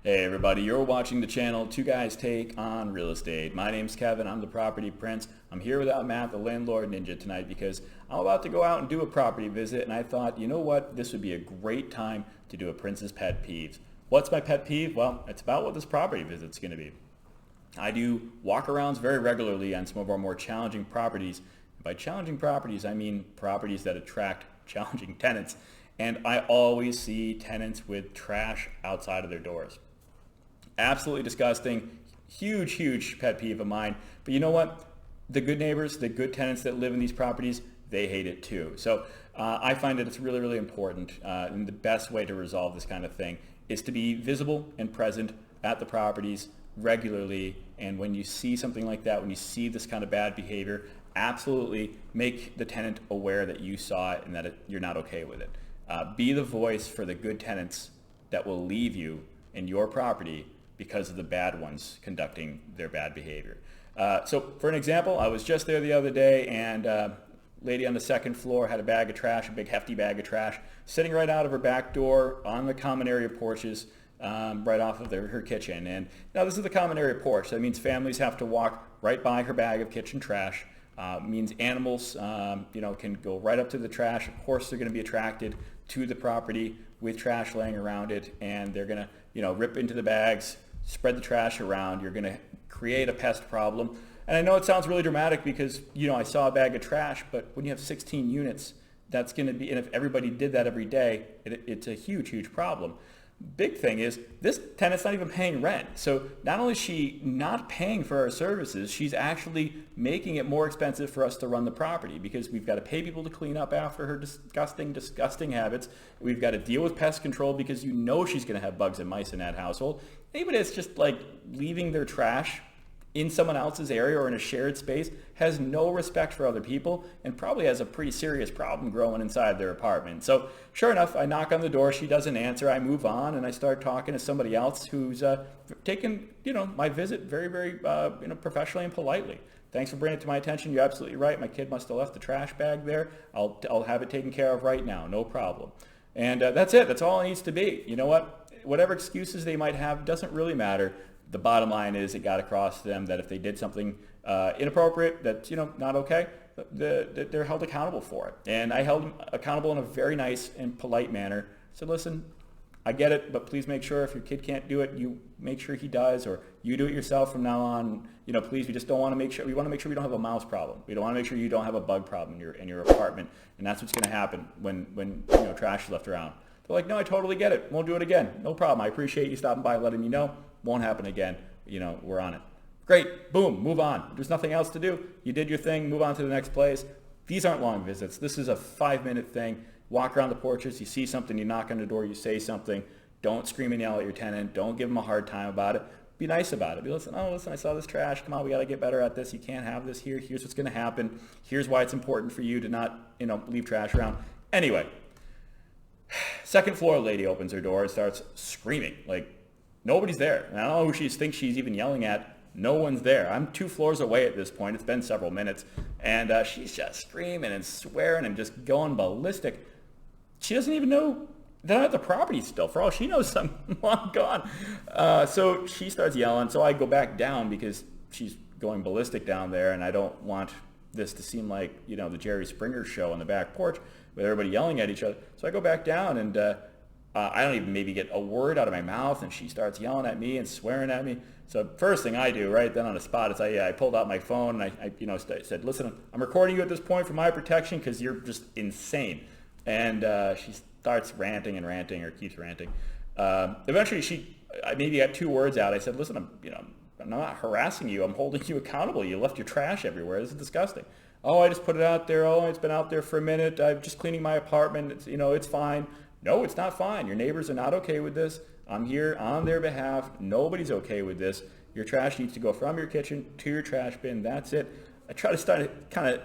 Hey everybody, you're watching the channel Two Guys Take on Real Estate. My name's Kevin, I'm the property prince. I'm here without Matt, the landlord ninja tonight because I'm about to go out and do a property visit and I thought, you know what, this would be a great time to do a Prince's Pet Peeves. What's my pet peeve? Well, it's about what this property visit's going to be. I do walk-arounds very regularly on some of our more challenging properties. By challenging properties, I mean properties that attract challenging tenants. And I always see tenants with trash outside of their doors. Absolutely disgusting, huge pet peeve of mine. But you know what? The good neighbors, the good tenants that live in these properties, they hate it too. So I find that it's really important, and the best way to resolve this kind of thing is to be visible and present at the properties regularly. And when you see something like that, when you see this kind of bad behavior, absolutely make the tenant aware that you saw it and that you're not okay with it. Be the voice for the good tenants that will leave you in your property because of the bad ones conducting their bad behavior. So for an example, I was just there the other day and lady on the second floor had a bag of trash, a big hefty bag of trash, sitting right out of her back door on the common area porches, right off of her kitchen. And now this is the common area porch. That means families have to walk right by her bag of kitchen trash. Means animals, can go right up to the trash. Of course, they're going to be attracted to the property with trash laying around it, and they're going to, rip into the bags, spread the trash around. You're going to create a pest problem. And I know it sounds really dramatic because, I saw a bag of trash, but when you have 16 units, that's going to be, and if everybody did that every day, it's a huge problem. Big thing is this tenant's not even paying rent. So not only is she not paying for our services, she's actually making it more expensive for us to run the property because we've got to pay people to clean up after her disgusting habits. We've got to deal with pest control because she's going to have bugs and mice in that household. Anybody that's just like leaving their trash in someone else's area or in a shared space has no respect for other people and probably has a pretty serious problem growing inside their apartment. So sure enough, I knock on the door, she doesn't answer, I move on and I start talking to somebody else who's taken, my visit very, professionally and politely. Thanks for bringing it to my attention. You're absolutely right. My kid must have left the trash bag there. I'll have it taken care of right now. No problem. And that's it. That's all it needs to be. You know what? Whatever excuses they might have doesn't really matter. The bottom line is it got across to them that if they did something inappropriate that's not okay, they're held accountable for it. And I held them accountable in a very nice and polite manner. So listen, I get it, but please make sure if your kid can't do it, you make sure he does, or you do it yourself from now on. Please, we just don't want to make sure. We want to make sure we don't have a mouse problem. We don't want to make sure you don't have a bug problem in your apartment. And that's what's going to happen when trash is left around. They're like, no, I totally get it. Won't do it again. No problem. I appreciate you stopping by and letting me know. Won't happen again. We're on it. Great. Boom. Move on. There's nothing else to do. You did your thing. Move on to the next place. These aren't long visits. This is a 5-minute thing. Walk around the porches. You see something. You knock on the door. You say something. Don't scream and yell at your tenant. Don't give them a hard time about it. Be nice about it. Listen, I saw this trash. Come on, we got to get better at this. You can't have this here. Here's what's going to happen. Here's why it's important for you to not, leave trash around. Anyway, second floor lady opens her door and starts screaming. Like, nobody's there. And I don't know who she thinks she's even yelling at. No one's there. I'm 2 floors away at this point. It's been several minutes. And she's just screaming and swearing and just going ballistic. She doesn't even know they're not at the property still. For all she knows, I'm long gone. So she starts yelling. So I go back down because she's going ballistic down there. And I don't want this to seem like, the Jerry Springer show on the back porch with everybody yelling at each other. So I go back down and I don't even maybe get a word out of my mouth, and she starts yelling at me and swearing at me. So first thing I do right then on the spot is I pulled out my phone and I said, listen, I'm recording you at this point for my protection because you're just insane. And she starts ranting or keeps ranting. Eventually I maybe got 2 words out. I said, listen, I'm not harassing you. I'm holding you accountable. You left your trash everywhere. This is disgusting. Oh, I just put it out there. Oh, it's been out there for a minute. I'm just cleaning my apartment. It's fine. No, it's not fine. Your neighbors are not okay with this. I'm here on their behalf. Nobody's okay with this. Your trash needs to go from your kitchen to your trash bin. That's it. I try to start to kind of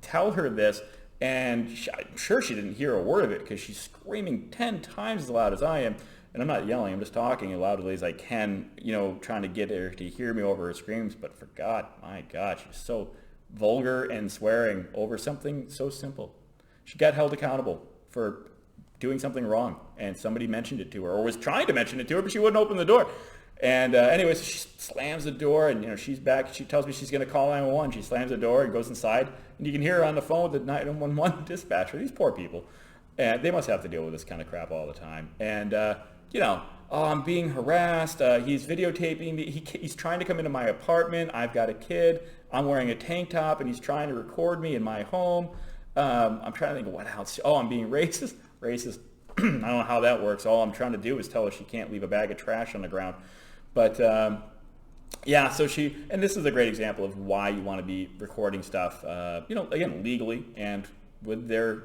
tell her this, and I'm sure she didn't hear a word of it because she's screaming 10 times as loud as I am. And I'm not yelling. I'm just talking as loudly as I can, trying to get her to hear me over her screams. But my God, she's so vulgar and swearing over something so simple. She got held accountable for doing something wrong, and somebody mentioned it to her or was trying to mention it to her, but she wouldn't open the door. And anyways, she slams the door, and she's back. She tells me she's going to call 911. She slams the door and goes inside, and you can hear her on the phone with the 911 dispatcher. These poor people, and they must have to deal with this kind of crap all the time. And oh, I'm being harassed. He's videotaping me. He's trying to come into my apartment. I've got a kid. I'm wearing a tank top, and he's trying to record me in my home. I'm trying to think of what else. Oh, I'm being racist. Racist. I don't know how that works. All I'm trying to do is tell her she can't leave a bag of trash on the ground. But yeah, so and this is a great example of why you want to be recording stuff, again, legally and with their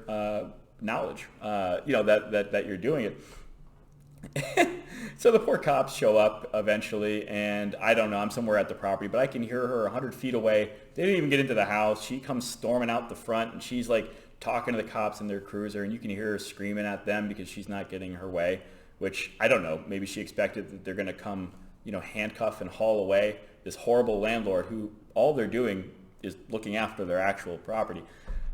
knowledge, that you're doing it. So the poor cops show up eventually, and I don't know, I'm somewhere at the property, but I can hear her 100 feet away. They didn't even get into the house. She comes storming out the front, and she's like talking to the cops in their cruiser, and you can hear her screaming at them because she's not getting her way, which I don't know. Maybe she expected that they're going to come, handcuff and haul away this horrible landlord who all they're doing is looking after their actual property.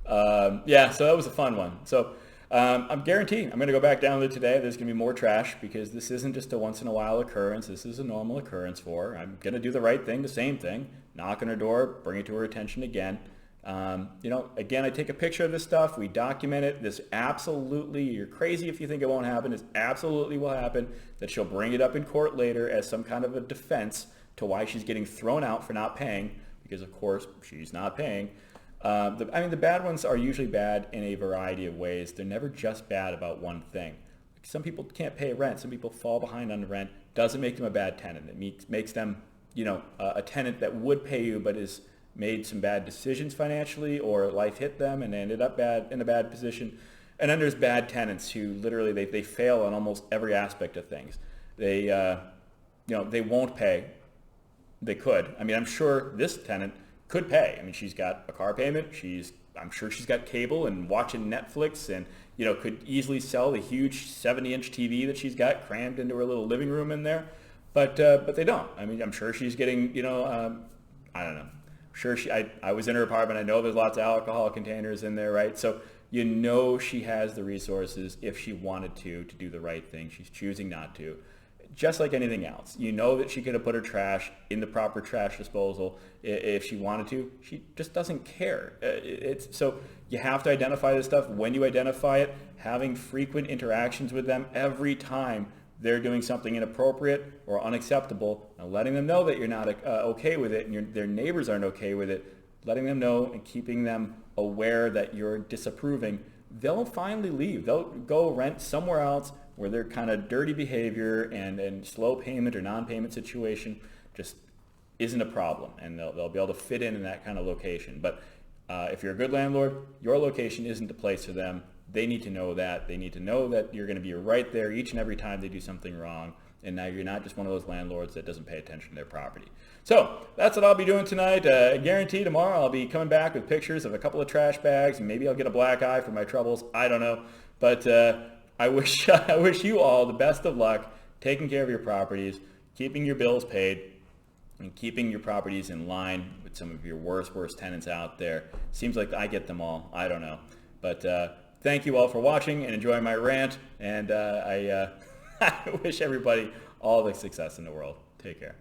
Yeah, so that was a fun one. So I'm guaranteeing I'm going to go back down there today. There's going to be more trash because this isn't just a once in a while occurrence. This is a normal occurrence for her. I'm going to do the right thing, the same thing, knock on her door, bring it to her attention again. Again, I take a picture of this stuff. We document it. This absolutely, you're crazy if you think it won't happen. This absolutely will happen, that she'll bring it up in court later as some kind of a defense to why she's getting thrown out for not paying, because of course she's not paying. The bad ones are usually bad in a variety of ways. They're never just bad about one thing. Some people can't pay rent. Some people fall behind on the rent. Doesn't make them a bad tenant. It makes them, a tenant that would pay you but is made some bad decisions financially, or life hit them and they ended up in a bad position. And then there's bad tenants who literally they fail on almost every aspect of things. They they won't pay. They could. I'm sure this tenant could pay. She's got a car payment. I'm sure she's got cable and watching Netflix, and could easily sell the huge 70-inch TV that she's got crammed into her little living room in there. But they don't. I'm sure she's getting I don't know. Sure, I was in her apartment. I know there's lots of alcohol containers in there, right? So she has the resources if she wanted to do the right thing. She's choosing not to. Just like anything else. That she could have put her trash in the proper trash disposal if she wanted to. She just doesn't care. So you have to identify this stuff. When you identify it, having frequent interactions with them every time they're doing something inappropriate or unacceptable, and letting them know that you're not okay with it, and their neighbors aren't okay with it, letting them know and keeping them aware that you're disapproving, they'll finally leave. They'll go rent somewhere else where their kind of dirty behavior and slow payment or non-payment situation just isn't a problem, and they'll be able to fit in that kind of location. But if you're a good landlord, your location isn't the place for them. They need to know that. They need to know that you're going to be right there each and every time they do something wrong. And now you're not just one of those landlords that doesn't pay attention to their property. So that's what I'll be doing tonight. I guarantee tomorrow I'll be coming back with pictures of a couple of trash bags, and maybe I'll get a black eye for my troubles. I don't know. But I wish you all the best of luck taking care of your properties, keeping your bills paid, and keeping your properties in line with some of your worst tenants out there. Seems like I get them all. I don't know. But thank you all for watching and enjoying my rant, and I wish everybody all the success in the world. Take care.